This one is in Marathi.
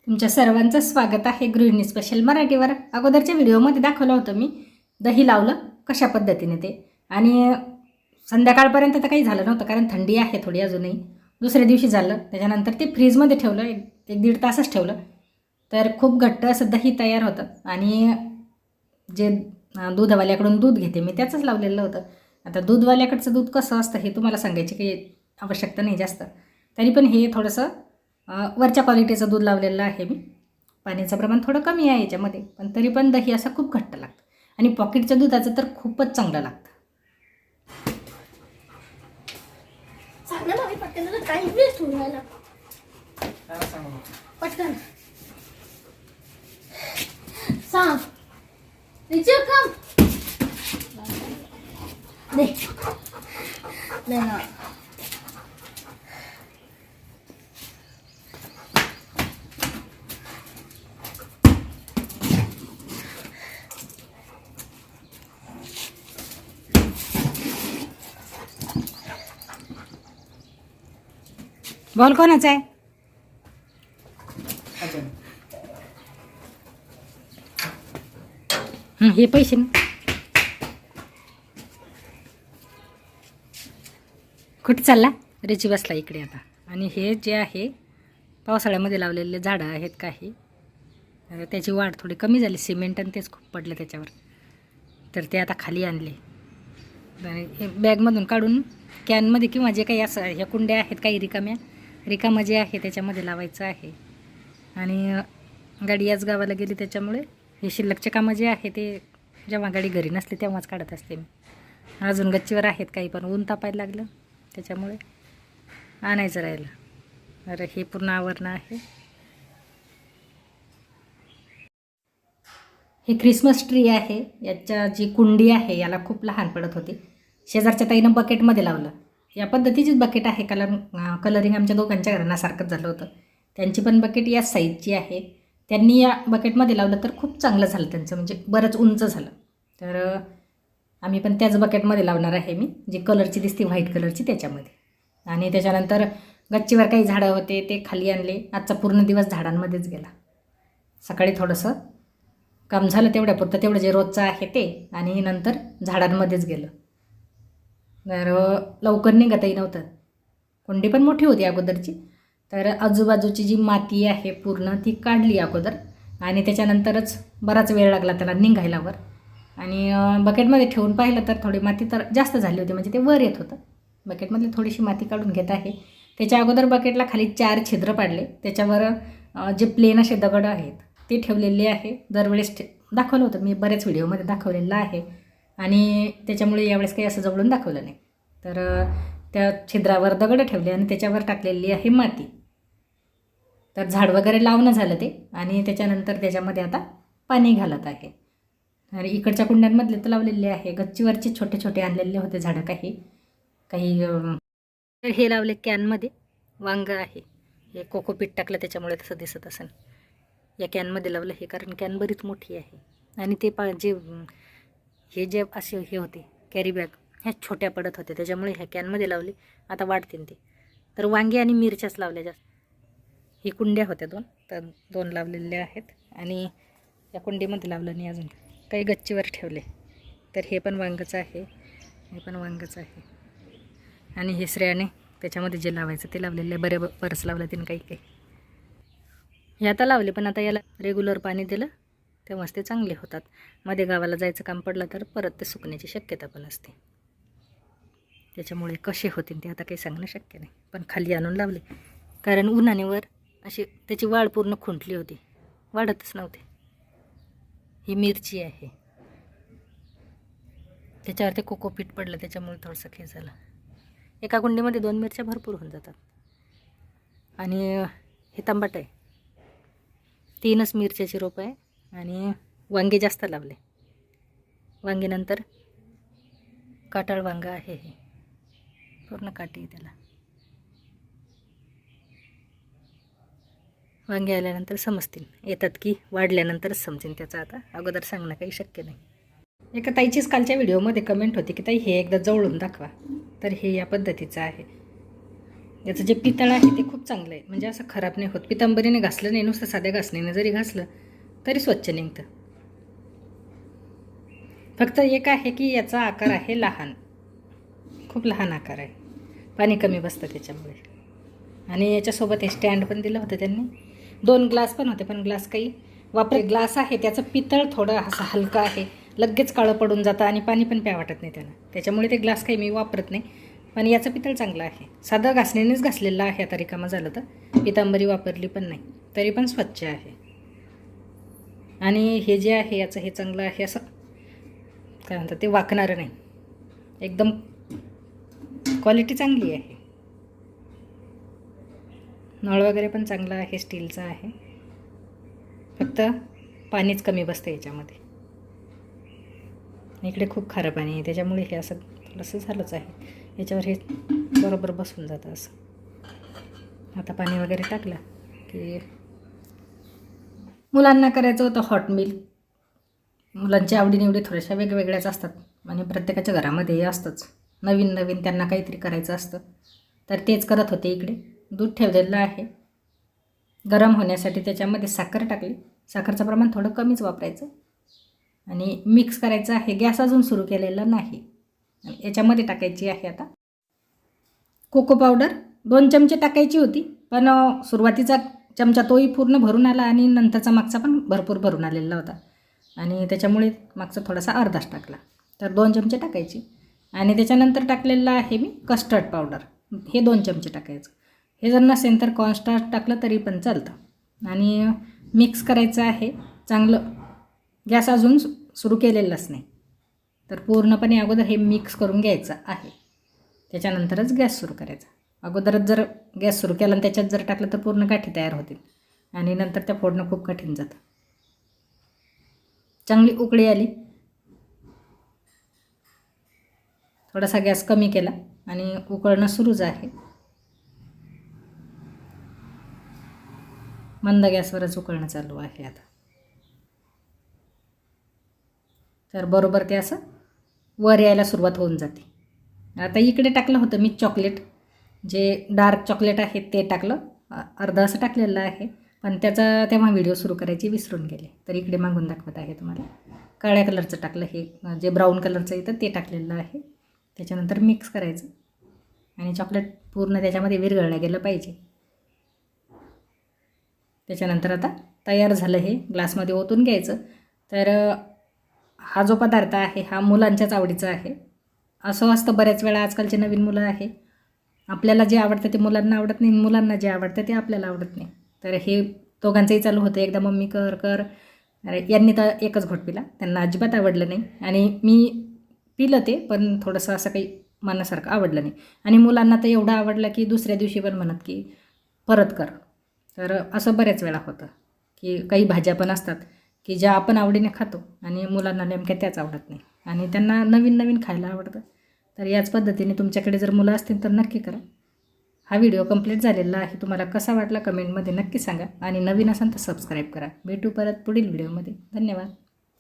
तुमच्या सर्वांचं स्वागत आहे गृहिणी स्पेशल मराठीवर. अगोदरच्या व्हिडिओमध्ये दाखवलं होतं मी दही लावलं कशा पद्धतीने ते, आणि संध्याकाळपर्यंत तर काही झालं नव्हतं कारण थंडी आहे थोडी अजूनही. दुसऱ्या दिवशी झालं. त्याच्यानंतर ते फ्रीजमध्ये ठेवलं, एक दीड तासच ठेवलं, तर खूप घट्ट असं दही तयार होतं. आणि जे दूधवाल्याकडून दूध घेते मी त्याचंच लावलेलं होतं. आता दूधवाल्याकडचं दूध कसं असतं हे तुम्हाला सांगायची काही आवश्यकता नाही जास्त, तरी पण हे थोडंसं वरच्या क्वालिटीचं दूध लावलेलं आहे मी. पाण्याचं प्रमाण थोडं कमी आहे याच्यामध्ये, पण तरी पण दही असं खूप घट्ट लागतं. आणि पॉकेटच्या दुधाचं तर खूपच चांगलं लागतं. बॉल कोणाचा आहे? हे पैसे ना कुठे चालला? रेची बसला इकडे आता. आणि हे जे आहे पावसाळ्यामध्ये लावलेले झाडं आहेत काही, त्याची वाढ थोडी कमी झाली, सिमेंट आणि तेच खूप पडलं त्याच्यावर, तर ते आता खाली आणले. बॅगमधून काढून कॅनमध्ये किंवा जे काही असं ह्या कुंड्या आहेत काही रिकामा जे आहे त्याच्यामध्ये लावायचं आहे. आणि गाडी आज गावाला गेली त्याच्यामुळे हे शिल्लकचे कामं जे आहे ते जेव्हा गाडी घरी नसते तेव्हाच काढत असते मी. अजून गच्चीवर आहेत काही, पण ऊन तापायला लागलं त्याच्यामुळे आणायचं राहिलं. अरे हे पूर्ण आवरणं आहे. हे क्रिसमस ट्री आहे. याच्या जी कुंडी आहे याला खूप लहान पडत होती. शेजारच्या ताईनं बकेटमध्ये लावलं. या पद्धतीचीच बकेट आहे. कलरिंग आमच्या दोघांच्या घरांना सारखंच झालं होतं. त्यांची पण बकेट याच साईजची आहे. त्यांनी या बकेटमध्ये लावलं तर खूप चांगलं झालं त्यांचं, म्हणजे बरंच उंच झालं. तर आम्ही पण त्याच बकेटमध्ये लावणार आहे मी, जी कलरची दिसते व्हाईट कलरची त्याच्यामध्ये. आणि त्याच्यानंतर गच्चीवर काही झाडं होते ते खाली आणले. आजचा पूर्ण दिवस झाडांमध्येच गेला. सकाळी थोडंसं काम झालं तेवढ्यापुरतं, तेवढं जे रोजचं आहे ते, आणि नंतर झाडांमध्येच गेलं. तर लवकर निघतही नव्हतं. कुंडी पण मोठी होती अगोदरची, तर आजूबाजूची जी माती आहे पूर्ण ती काढली अगोदर, आणि त्याच्यानंतरच बराच वेळ लागला त्याला निघायला वर. आणि बकेटमध्ये ठेवून पाहिलं तर थोडी माती तर जास्त झाली होती, म्हणजे ते वर येत होतं. बकेटमधली थोडीशी माती काढून घेत आहे. त्याच्या अगोदर बकेटला खाली 4 छिद्र पाडले, त्याच्यावर जे प्लेन असे दगड आहेत ते ठेवलेले आहे. दरवेळेस दाखवलं होतं मी, बऱ्याच व्हिडिओमध्ये दाखवलेलं आहे, आणि त्याच्यामुळे यावेळेस काही असं जवळून दाखवलं नाही. तर त्या छिद्रावर दगड ठेवले आणि त्याच्यावर टाकलेली आहे माती. तर झाड वगैरे लावणं झालं ते, आणि त्याच्यानंतर त्याच्यामध्ये आता पाणी घालत आहे. आणि इकडच्या कुंड्यांमधले तर लावलेले आहे. गच्चीवरचे छोटे छोटे आणलेले होते झाडं काही हे लावले कॅनमध्ये. वांग आहे, हे कोकोपीट टाकलं त्याच्यामुळे तसं दिसत असेल. या कॅनमध्ये लावलं हे, कारण कॅन बरीच मोठी आहे. आणि ते हे जे असे हे होते कॅरी बॅग, ह्या छोट्या पडत होत्या त्याच्यामुळे ह्या कॅनमध्ये लावले. आता वाढतील ते. तर वांगे आणि मिरच्याच लावल्या जास्त. ही कुंड्या होत्या 2, तर 2 लावलेल्या आहेत. आणि या कुंडीमध्ये लावलं नाही अजून, काही गच्चीवर ठेवले. तर हे पण वांगचं आहे, हे पण वांगचं आहे. आणि हे श्रेयाने त्याच्यामध्ये जे लावायचं ते लावलेलं आहे. बरंच लावलं तिने काही. हे आता लावले, पण आता याला रेग्युलर पाणी दिलं तेव्हाच ते चांगले होतात. मध्ये गावाला जायचं काम पडलं तर परत ते सुकण्याची शक्यता पण असते. त्याच्यामुळे कसे होतील ते आता काही सांगणं शक्य नाही. पण खाली आणून लावले, कारण उन्हाने वर अशी त्याची वाढ पूर्ण खुंटली होती, वाढतच नव्हते. ही मिरची आहे, त्याच्यावर ते कोकोपीट पडलं त्याच्यामुळे थोडंसं हे झालं. एका कुंडीमध्ये 2 मिरच्या भरपूर होऊन जातात. आणि हे तंबाट आहे, 3च मिरच्याची रोपं आहे. आणि वांगे जास्त लावले. वांगेनंतर काटाळ वांग आहे, हे पूर्ण काठी आहे त्याला. वांगे आल्यानंतर समजतील, येतात की वाढल्यानंतरच समजेल त्याचा. आता अगोदर सांगणं काही शक्य नाही. एका ताईचीच कालच्या व्हिडिओमध्ये कमेंट होती की ताई हे एकदा जवळून दाखवा. तर हे या पद्धतीचं आहे. याचं जे पितळ आहे ते खूप चांगलं आहे, म्हणजे असं खराब नाही होत. पितांबरीने घासलं नाही, नुसतं साध्या घासणीने जरी घासलं तरी स्वच्छ निघतं. फक्त एक आहे की याचा आकार आहे लहान, खूप लहान आकार आहे, पाणी कमी बसतं त्याच्यामुळे. आणि याच्यासोबत हे स्टँड पण दिलं होतं त्यांनी. 2 ग्लास पण होते, पण ग्लास काही ग्लास आहे त्याचं पितळ थोडं असं हलकं आहे, लगेच काळं पडून जातं आणि पाणी पण प्या वाटत नाही त्याला, त्याच्यामुळे ते ग्लास काही मी वापरत नाही. पण याचं पितळ चांगलं आहे, साधं घासणीनेच घासलेलं आहे. आता रिकामं झालं तर पितांबरी वापरली पण नाही तरी पण स्वच्छ आहे. आणि हे जे आहे याचं हे चांगलं आहे, असं काय म्हणतात ते वाकणारं नाही, एकदम क्वालिटी चांगली आहे. नळ वगैरे पण चांगला आहे, स्टीलचा आहे, फक्त पाणीच कमी बसतं याच्यामध्ये. इकडे खूप खारं पाणी आहे त्याच्यामुळे हे असं थोडंसं झालंच आहे. याच्यावर हे बरोबर बसून जातं असं. आता पाणी वगैरे टाकलं की मुलांना करायचं होतं हॉट मिल्क. मुलांच्या आवडीनिवडी थोड्याशा वेगवेगळ्याच असतात आणि प्रत्येकाच्या घरामध्ये हे असतंच, नवीन नवीन त्यांना काहीतरी करायचं असतं. तर तेच करत होते. इकडे दूध ठेवलेलं आहे गरम होण्यासाठी, त्याच्यामध्ये साखर टाकली. साखरचं प्रमाण थोडं कमीच वापरायचं आणि मिक्स करायचं आहे. गॅस अजून सुरू केलेला नाही. याच्यामध्ये टाकायची आहे आता कोको पावडर. 2 चमचे टाकायची होती, पण सुरुवातीचा चमचा तोही पूर्ण भरून आला आणि नंतरचा मागचा पण भरपूर भरून आलेला होता आणि त्याच्यामुळे मागचा थोडासा अर्धाच टाकला. तर 2 चमचे टाकायची. आणि त्याच्यानंतर टाकलेलं आहे मी कस्टर्ड पावडर, हे 2 चमचे टाकायचं. हे जर नसेल तर कॉर्नस्टार्च टाकलं तरी पण चालतं. आणि मिक्स करायचं आहे चांगलं. गॅस अजून सुरू केलेलाच नाही, तर पूर्णपणे अगोदर हे मिक्स करून घ्यायचं आहे, त्याच्यानंतरच गॅस सुरू करायचा. अगोदरच जर गॅस सुरू केला आणि त्याच्यात जर टाकलं तर पूर्ण गाठी तयार होतील आणि नंतर त्या फोडणं खूप कठीण जातं. चांगली उकळी आली, थोडासा गॅस कमी केला आणि उकळणं सुरूच आहे. मंद गॅसवरच उकळणं चालू आहे आता. तर बरोबर ते असं वर यायला सुरुवात होऊन जाते. आता इकडे टाकलं होतं मी चॉकलेट, जे डार्क चॉकलेट आहे ते टाकलं, अर्धा असं टाकलेलं आहे, पण त्याचा तेव्हा व्हिडिओ सुरू करायची विसरून गेले. तर इकडे मागून दाखवत आहे तुम्हाला. काळ्या कलरचं टाकलं, हे जे ब्राऊन कलरचं येतं ते टाकलेलं आहे. त्याच्यानंतर मिक्स करायचं आणि चॉकलेट पूर्ण त्याच्यामध्ये विरघळलं गेलं पाहिजे. त्याच्यानंतर आता तयार झालं, हे ग्लासमध्ये ओतून घ्यायचं. तर हा जो पदार्थ आहे हा मुलांच्याच आवडीचा आहे. असं असतं बऱ्याच वेळा, आजकालचे नवीन मुलं आहे, आपल्याला जे आवडतं ते मुलांना आवडत नाही, मुलांना जे आवडतं ते आपल्याला आवडत नाही. तर हे दोघांचंही चालू होतं, एकदा मम्मी कर कर. अरे यांनी तर एकच घोट पिला, त्यांना अजिबात आवडलं नाही. आणि मी पिलं ते, पण थोडंसं असं काही मनासारखं आवडलं नाही. आणि मुलांना तर एवढं आवडलं की दुसऱ्या दिवशी पण म्हणत की परत कर. तर असं बऱ्याच वेळा होतं की काही भाज्या पण असतात की ज्या आपण आवडीने खातो आणि मुलांना नेमक्या त्याच आवडत नाही आणि त्यांना नवीन नवीन खायला आवडतं. तर याच पद्धतीने तुमच्याकडे जर मुलं असतील तर नक्की करा. हा व्हिडिओ कंप्लीट झालेला आहे. तुम्हाला कसा वाटला कमेंटमध्ये नक्की सांगा आणि नवीन असाल तर सबस्क्राईब करा. भेटू परत पुढील व्हिडिओमध्ये. धन्यवाद.